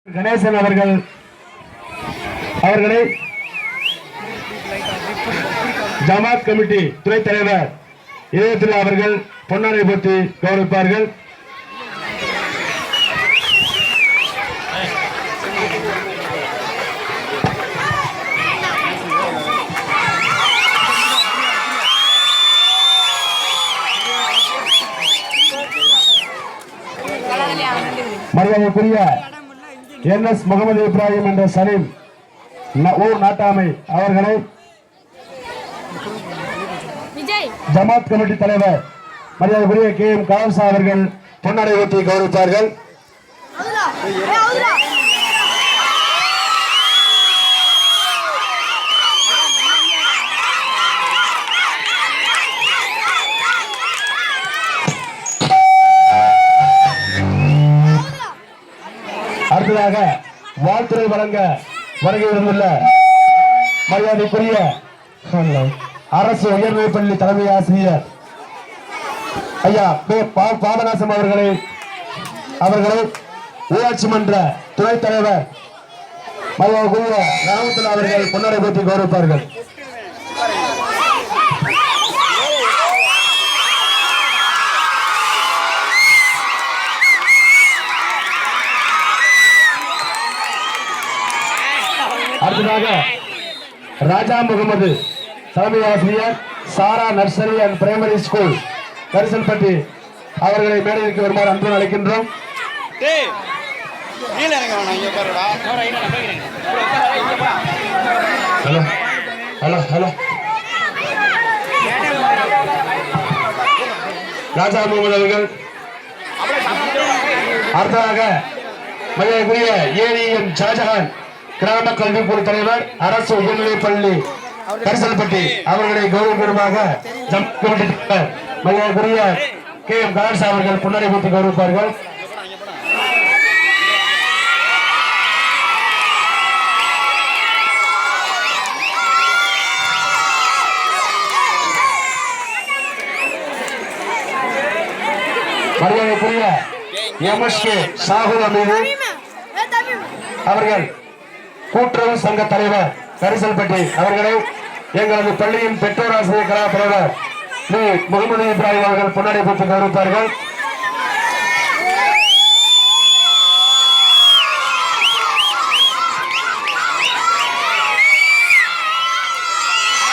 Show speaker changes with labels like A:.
A: கணேசன் அவர்களை ஜமாத் கமிட்டி துணைத் தலைவர் இதயத்துல்லா அவர்கள் பொன்னாடை போர்த்தி கௌரவிப்பார்கள். மரியாதைக்குரிய NS முகமது இப்ராஹிம் என்ற சலீம் ஊர் நாட்டாமை அவர்களை ஜமாத் கமிட்டி தலைவர் மரியாதைக்குரிய KM காவல்சா அவர்கள் பொன்னாடை ஊட்டி கௌரவித்தார்கள். அடுத்ததாக வாழ்த்துறை வழங்க வருகை இருந்துள்ள மரியாதைக்குரிய அரசு உயர்நிலைப்பள்ளி தலைமை ஆசிரியர் ஐயா பாபநாசம் அவர்களை ஊராட்சி மன்ற துணைத் தலைவர் மரியாதைக்குரிய ராமத்துல்லா அவர்கள் பொன்னாடை போற்றி கௌரவிப்பார்கள். அடுத்ததாக ராஜா முகமது தலைமை ஆசிரியர் Sara nursery and primary school Karisalpatti அவர்களை மேடைக்கு வருமாறு அன்புடன் அழைக்கின்றோம். ராஜா முகமது அவர்கள். அடுத்ததாக மரியாதைக்குரிய ADM ஷாஜஹான் கிராம கல்விக்குழு தலைவர் அரசு உயர்நிலைப்பள்ளி கரிசல்பட்டி அவர்களை கௌரவமாக மரியாதைக்குரிய KM காவல்சா அவர்கள் பொன்னாடை போற்றி கௌரவிப்பார்கள். மரியாதைக்குரிய MSK சாகுல் அமீது அவர்கள் கூட்டுறவு சங்க தலைவர் கரிசல்பட்டி அவர்களை எங்களது பள்ளியின் பெற்றோர் ஆசிரியர் கலா தலைவர் முகமது இப்ராஹிம் அவர்கள் பொன்னாடை போட்டு கௌரவித்தார்கள்.